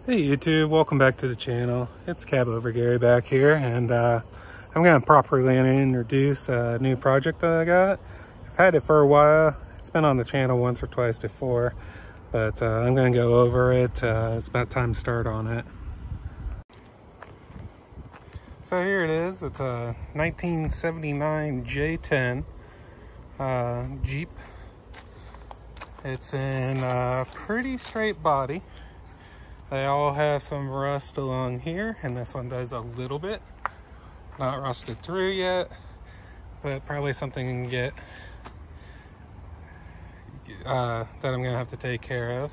Hey YouTube, welcome back to the channel. It's Cab Over Gary back here, and I'm going to properly introduce a new project that I got. I've had it for a while. It's been on the channel once or twice before, but I'm going to go over it. It's about time to start on it. So here it is. It's a 1979 j10 Jeep. It's in a pretty straight body. They all have some rust along here, and this one does a little bit. Not rusted through yet, but probably something you can get that I'm gonna have to take care of.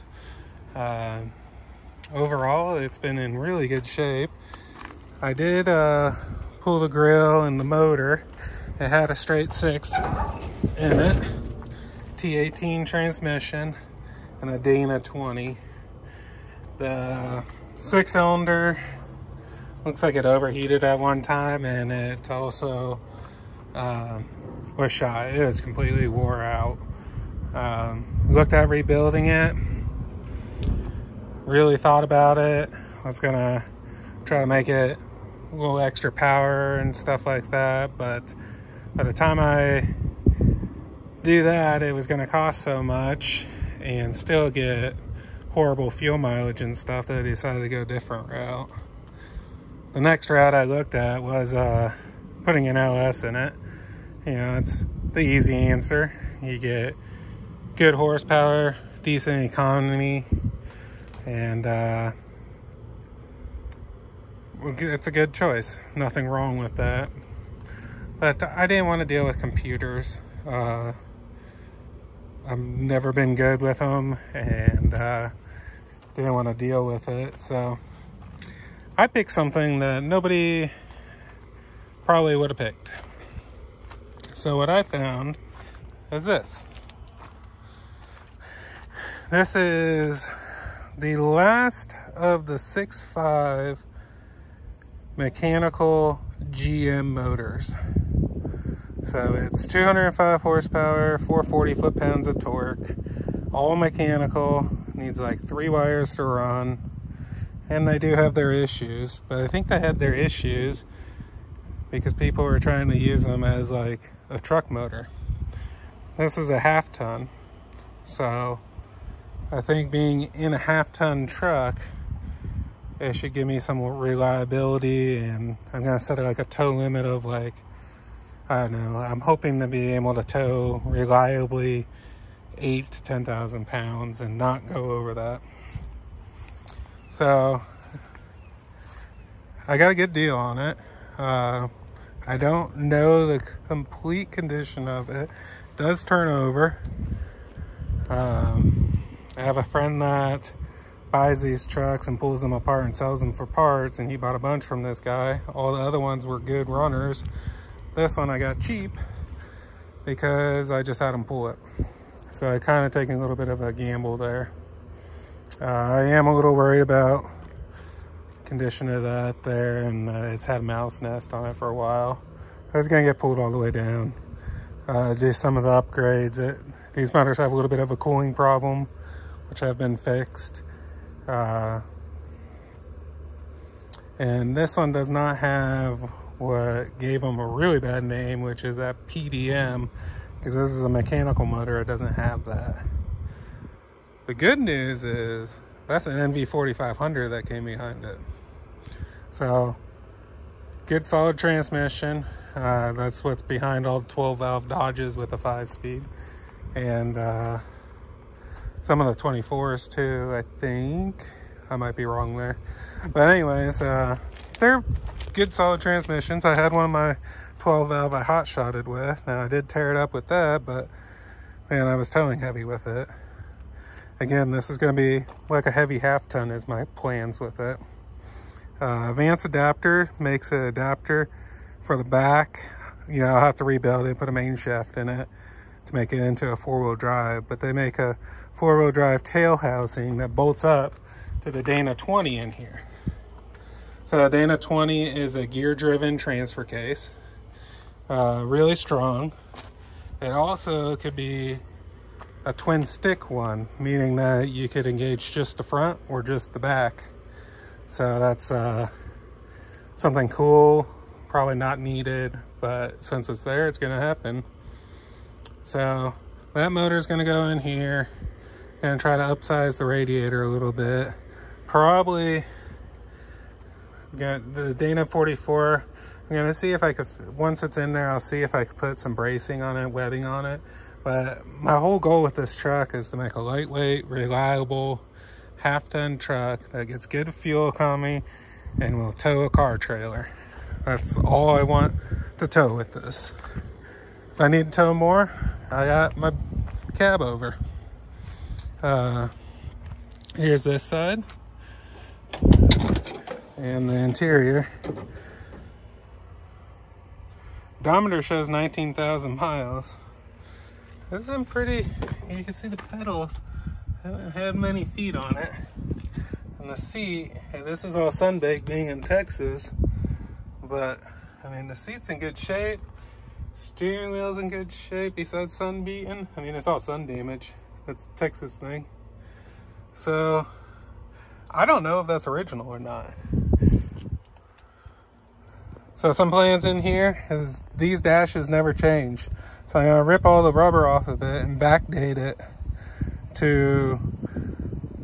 Overall, it's been in really good shape. I did pull the grill and the motor. It had a straight 6 in it, T18 transmission, and a Dana 20. The 6-cylinder looks like it overheated at one time, and it also was shot. It was completely wore out. Looked at rebuilding it, really thought about it. I was gonna try to make it a little extra power and stuff like that, but by the time I do that, it was gonna cost so much and still get horrible fuel mileage and stuff that I decided to go a different route. The next route I looked at was putting an LS in it. You know, it's the easy answer. You get good horsepower, decent economy, and it's a good choice. Nothing wrong with that. But I didn't want to deal with computers. I've never been good with them, and didn't want to deal with it, so I picked something that nobody probably would have picked. So what I found is this. This is the last of the 6.5 mechanical GM motors. So it's 205 horsepower, 440 foot-pounds of torque, all mechanical, needs like 3 wires to run, and they do have their issues, but I think they had their issues because people were trying to use them as like a truck motor. This is a 1/2 ton, so I think being in a 1/2 ton truck, it should give me some reliability, and I'm gonna set it like a tow limit of like, I don't know, I'm hoping to be able to tow reliably 8,000 to 10,000 pounds and not go over that. So I got a good deal on it. I don't know the complete condition of it. It does turn over. I have a friend that buys these trucks and pulls them apart and sells them for parts, and he bought a bunch from this guy. All the other ones were good runners. This one I got cheap because I just had him pull it. So I kind of taking a little bit of a gamble there. I am a little worried about condition of that there, and it's had a mouse nest on it for a while. It's gonna get pulled all the way down. Do some of the upgrades. These motors have a little bit of a cooling problem, which have been fixed. And this one does not have what gave them a really bad name, which is that PDM, because this is a mechanical motor. It doesn't have that. The good news is that's an NV4500 that came behind it. So good solid transmission. That's what's behind all the 12 valve Dodges with a 5-speed, and some of the 24s too, I think. I might be wrong there, but anyways, they're good solid transmissions. I had one of my 12 valve I hot shotted with. Now I did tear it up with that, but man, I was towing heavy with it. Again, this is going to be like a heavy 1/2 ton is my plans with it. Advanced Adapter makes an adapter for the back. You know, I'll have to rebuild it, put a main shaft in it to make it into a 4-wheel drive, but they make a 4-wheel drive tail housing that bolts up to the Dana 20 in here. So a Dana 20 is a gear-driven transfer case. Really strong. It also could be a twin stick one, meaning that you could engage just the front or just the back. So that's something cool, probably not needed, but since it's there, it's gonna happen. So that motor is gonna go in here. Gonna try to upsize the radiator a little bit. Probably got the Dana 44. I'm gonna see if I could, once it's in there, I'll see if I could put some bracing on it, webbing on it. But my whole goal with this truck is to make a lightweight, reliable, half-ton truck that gets good fuel economy and will tow a car trailer. That's all I want to tow with this. If I need to tow more, I got my cab over. Here's this side and the interior. Odometer shows 19,000 miles. This is pretty, you can see the pedals haven't had many feet on it. And the seat, and this is all sun-baked being in Texas, but I mean the seat's in good shape. Steering wheel's in good shape besides sun beaten. I mean, it's all sun damage. That's a Texas thing. So I don't know if that's original or not. So some plans in here is these dashes never change. So I'm gonna rip all the rubber off of it and backdate it to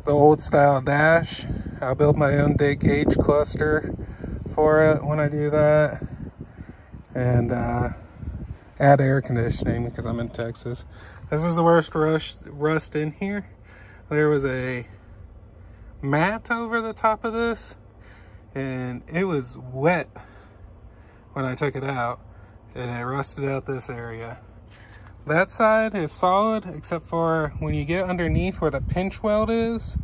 the old style dash. I'll build my own dig gauge cluster for it when I do that. And add air conditioning because I'm in Texas. This is the worst rust in here. There was a mat over the top of this and it was wet when I took it out and it rusted out this area. That side is solid except for when you get underneath where the pinch weld is,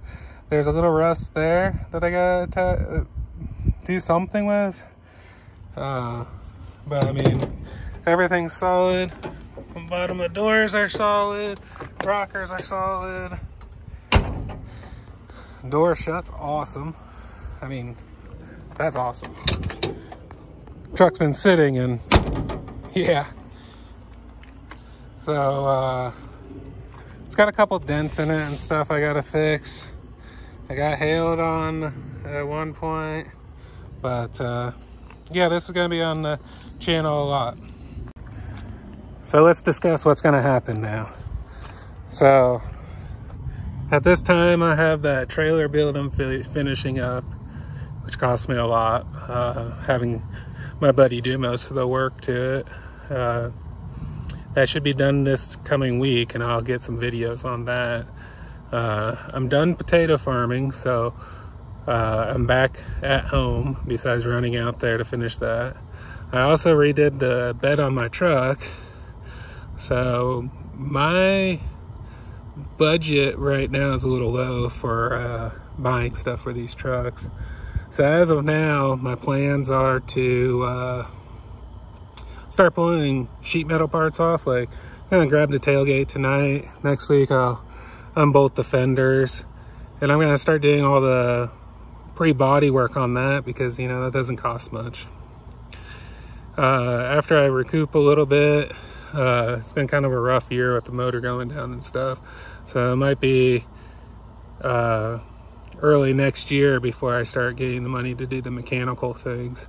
there's a little rust there that I gotta do something with. But I mean, everything's solid. The bottom of the doors are solid. Rockers are solid. Door shut's awesome. I mean, that's awesome. Truck's been sitting and yeah. So it's got a couple dents in it and stuff I gotta fix. I got hailed on at one point, but yeah, this is gonna be on the channel a lot. So let's discuss what's gonna happen now. So at this time I have that trailer build I'm finishing up, which cost me a lot, having my buddy do most of the work to it. That should be done this coming week and I'll get some videos on that. I'm done potato farming, so I'm back at home besides running out there to finish that. I also redid the bed on my truck. So my budget right now is a little low for buying stuff for these trucks. So as of now, my plans are to start pulling sheet metal parts off. Like, I'm gonna grab the tailgate tonight. Next week I'll unbolt the fenders. And I'm gonna start doing all the pre-body work on that because, you know, that doesn't cost much. After I recoup a little bit, it's been kind of a rough year with the motor going down and stuff. So it might be early next year before I start getting the money to do the mechanical things.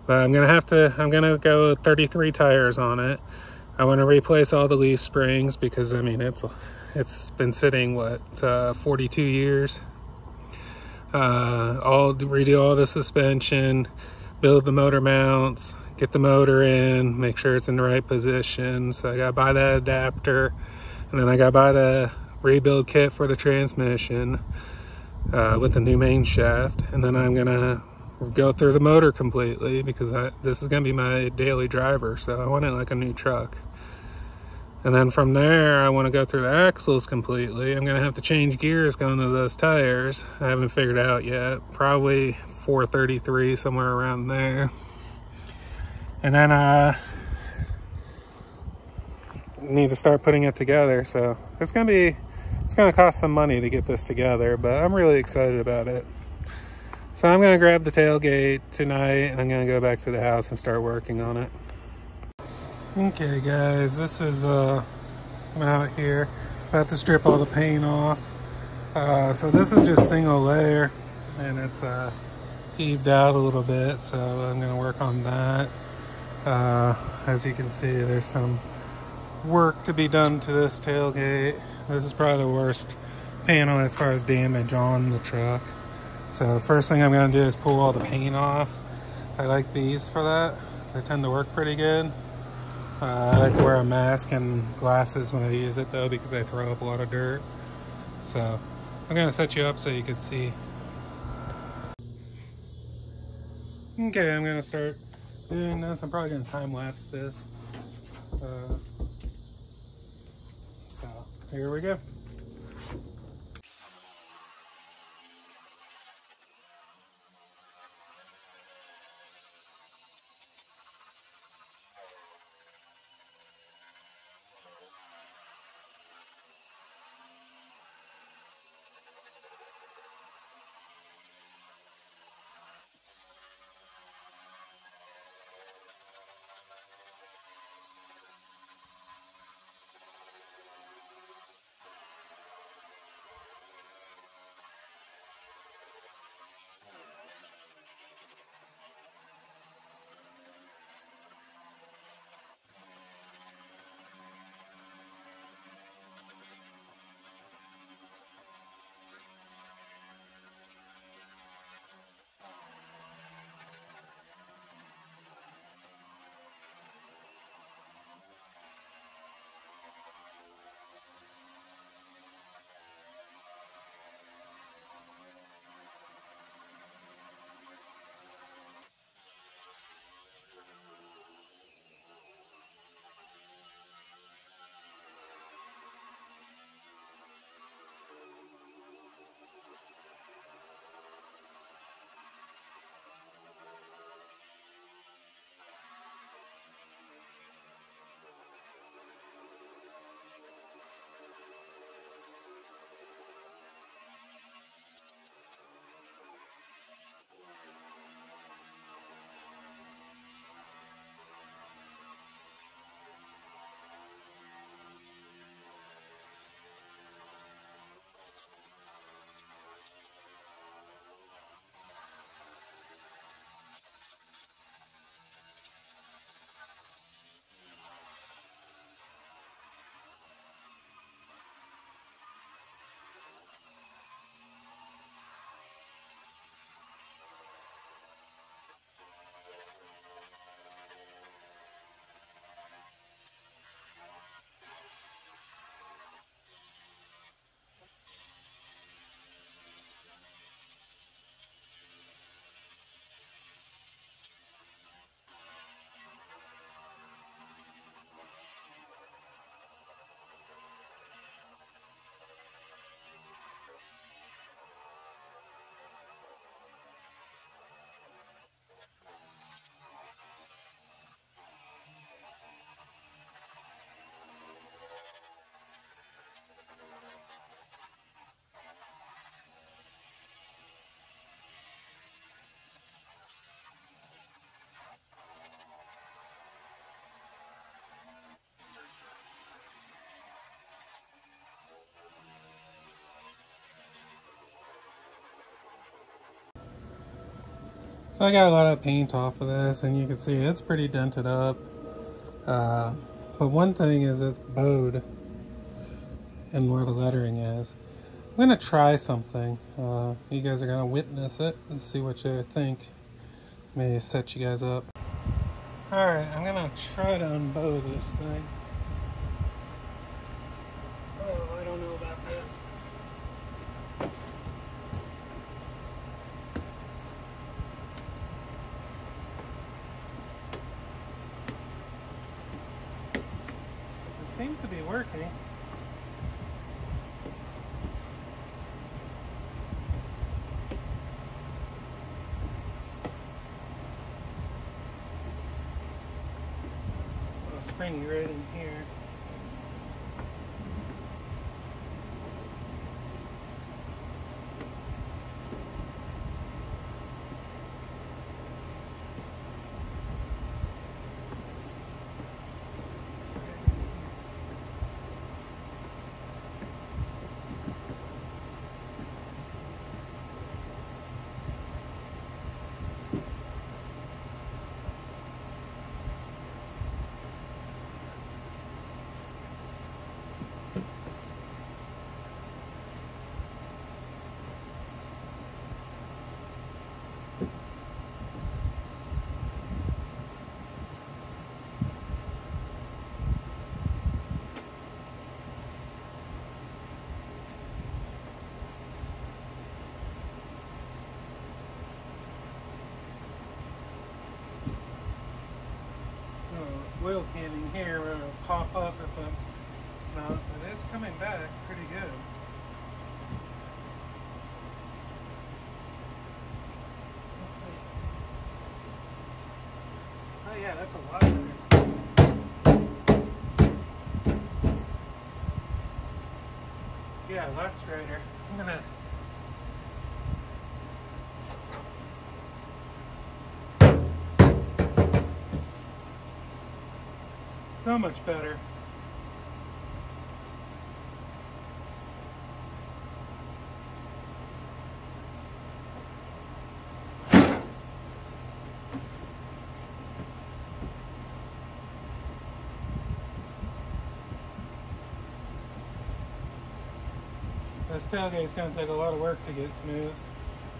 But I'm gonna go 33 tires on it. I want to replace all the leaf springs because, I mean, it's been sitting, what, 42 years. I'll redo all the suspension, build the motor mounts, get the motor in, make sure it's in the right position. So I gotta buy that adapter, and then I gotta buy the rebuild kit for the transmission with the new main shaft. And then I'm gonna go through the motor completely because this is gonna be my daily driver, so I want it like a new truck. And then from there I want to go through the axles completely. I'm gonna have to change gears going to those tires. I haven't figured out yet. Probably 433, somewhere around there. And then need to start putting it together. So it's gonna cost some money to get this together, but I'm really excited about it. So I'm gonna grab the tailgate tonight and I'm gonna go back to the house and start working on it. Okay guys, this is I'm out here, about to strip all the paint off. So this is just single layer and it's heaved out a little bit, so I'm going to work on that. As you can see, there's some work to be done to this tailgate. This is probably the worst panel as far as damage on the truck. So the first thing I'm going to do is pull all the paint off. I like these for that. They tend to work pretty good. I like to wear a mask and glasses when I use it though, because I throw up a lot of dirt. So I'm going to set you up so you can see. Okay, I'm going to start doing this. I'm probably going to time lapse this. So here we go. So I got a lot of paint off of this, and you can see it's pretty dented up. But one thing is it's bowed and where the lettering is. I'm going to try something. You guys are going to witness it and see what you think. Maybe set you guys up. Alright, I'm going to try to unbow this thing. Oh, I don't know about this. It seems to be working. Spring right in here. oil canning here where it'll pop up if I'm not, but it's coming back pretty good. Let's see. Oh yeah, that's a lot better. Yeah, a lot straighter. I'm gonna so much better. This tailgate's going to take a lot of work to get smooth.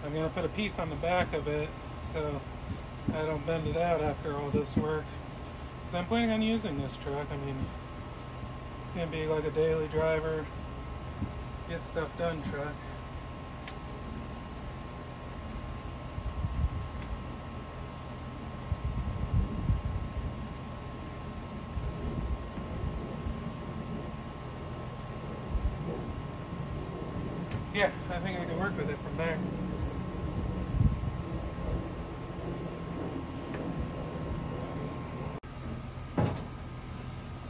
I'm going to put a piece on the back of it so I don't bend it out after all this work. So I'm planning on using this truck. I mean, it's going to be like a daily driver, get stuff done truck. Yeah, I think I can work with it from there.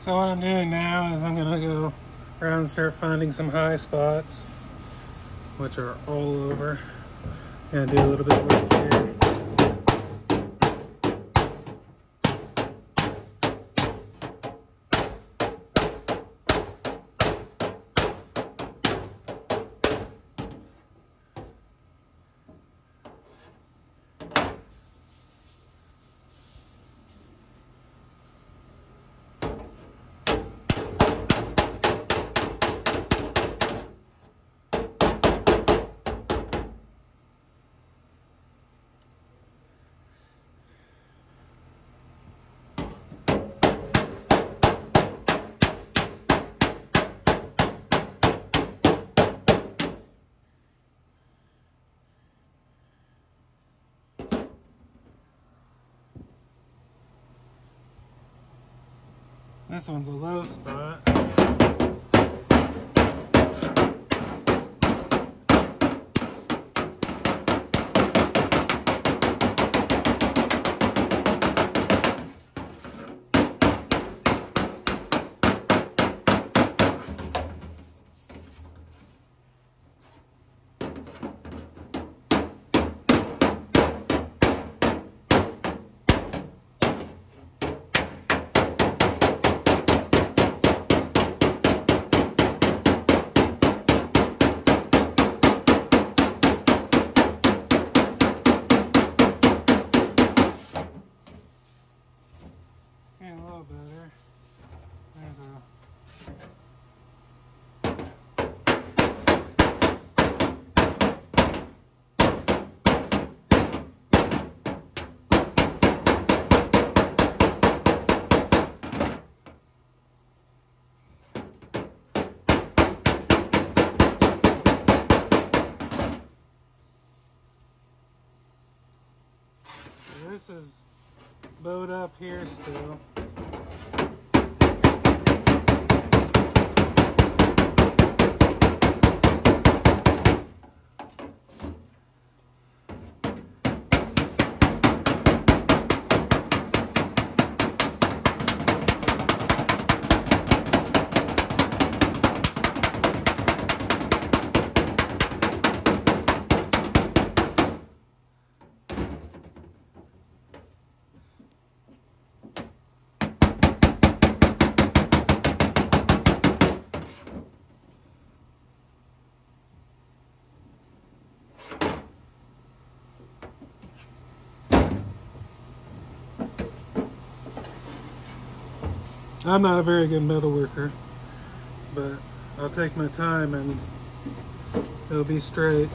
So what I'm doing now is I'm going to go around and start finding some high spots, which are all over. I'm going to do a little bit of work here. This one's a low spot. This is bowed up here still. I'm not a very good metal worker, but I'll take my time and it'll be straight.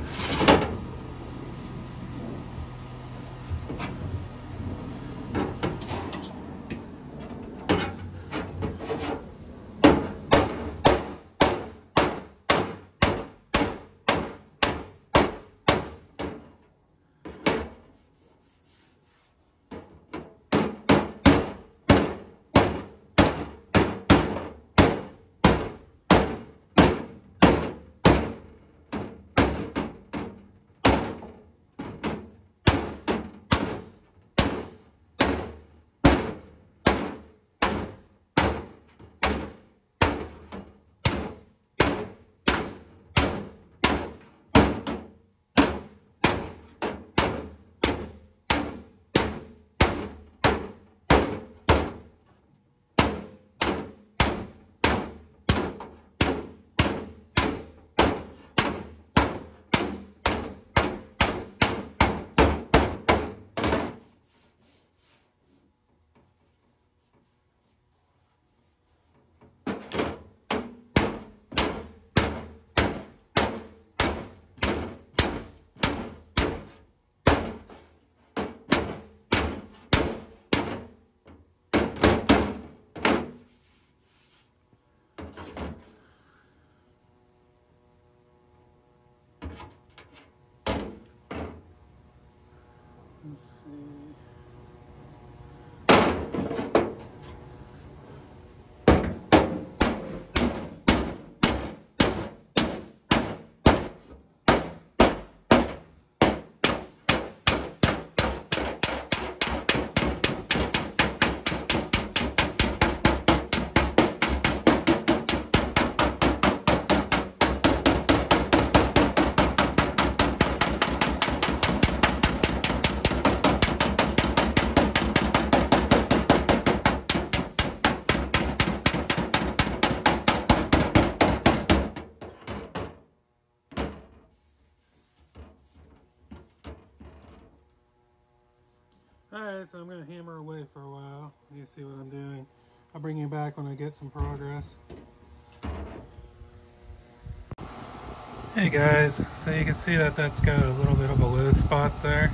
Let's see. Alright, so I'm going to hammer away for a while. You see what I'm doing. I'll bring you back when I get some progress. Hey guys, so you can see that that's got a little bit of a loose spot there.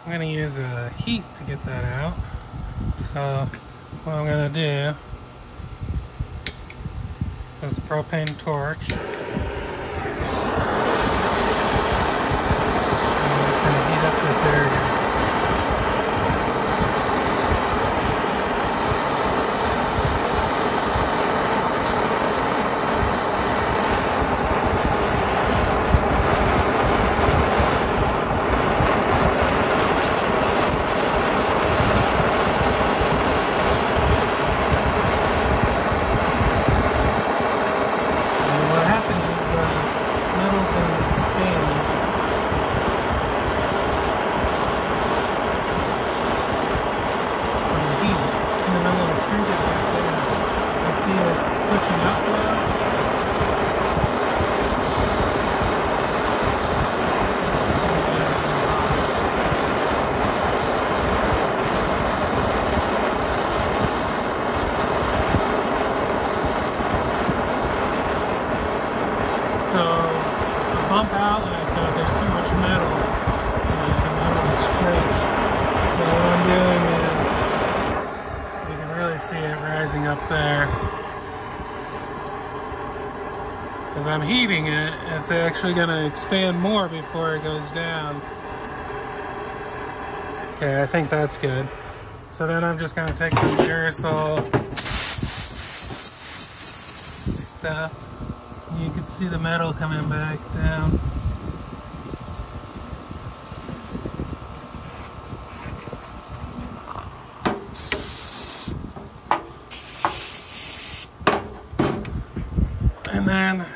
I'm going to use a heat to get that out. So what I'm going to do is the propane torch. I'm just going to heat up this area. Pushing up now. So I bump out like there's too much metal and the metal is straight. So what I'm doing is you can really see it rising up there. As I'm heating it, it's actually going to expand more before it goes down. Okay, I think that's good. So then I'm just going to take some aerosol stuff. You can see the metal coming back down. And then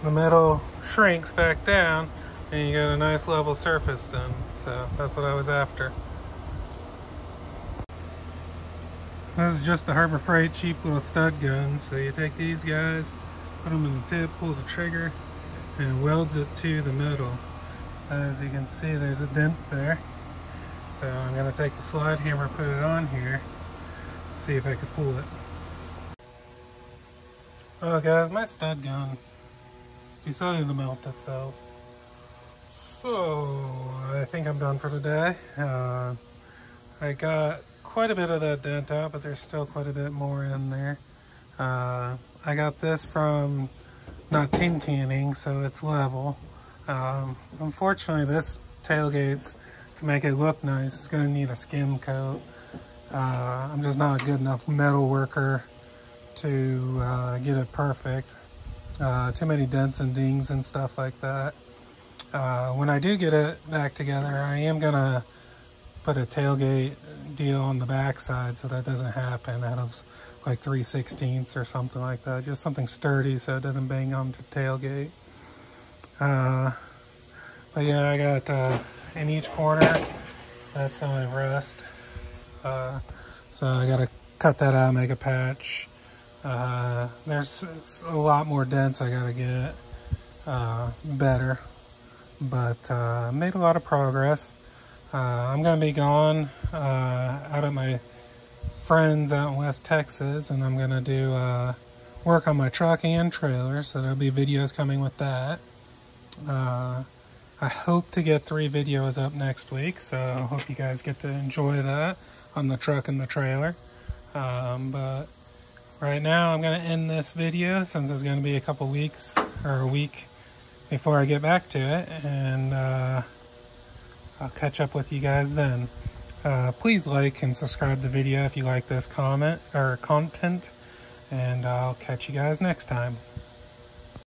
the metal shrinks back down and you get a nice level surface then. So that's what I was after. This is just the Harbor Freight cheap little stud gun. So you take these guys, put them in the tip, pull the trigger, and it welds it to the metal. As you can see, there's a dent there. So I'm going to take the slide hammer, put it on here, see if I can pull it. Oh guys, my stud gun decided to melt itself. So I think I'm done for today. I got quite a bit of that dent out, but there's still quite a bit more in there. I got this from not tin canning, so it's level. Unfortunately, this tailgate's, to make it look nice, it's going to need a skim coat. I'm just not a good enough metal worker to get it perfect. Too many dents and dings and stuff like that. When I do get it back together, I am gonna put a tailgate deal on the back side so that doesn't happen out of like 3/16 or something like that. Just something sturdy so it doesn't bang on the tailgate. But yeah, I got in each corner, that's some of the rust. So I gotta cut that out, make a patch. There's a lot more dents I gotta get better, but made a lot of progress. I'm gonna be gone out at my friends out in West Texas, and I'm gonna do work on my truck and trailer, so there'll be videos coming with that. I hope to get 3 videos up next week, so I hope you guys get to enjoy that on the truck and the trailer. But right now I'm going to end this video since it's going to be a couple weeks or a week before I get back to it, and I'll catch up with you guys then. Please like and subscribe the video if you like this content, and I'll catch you guys next time.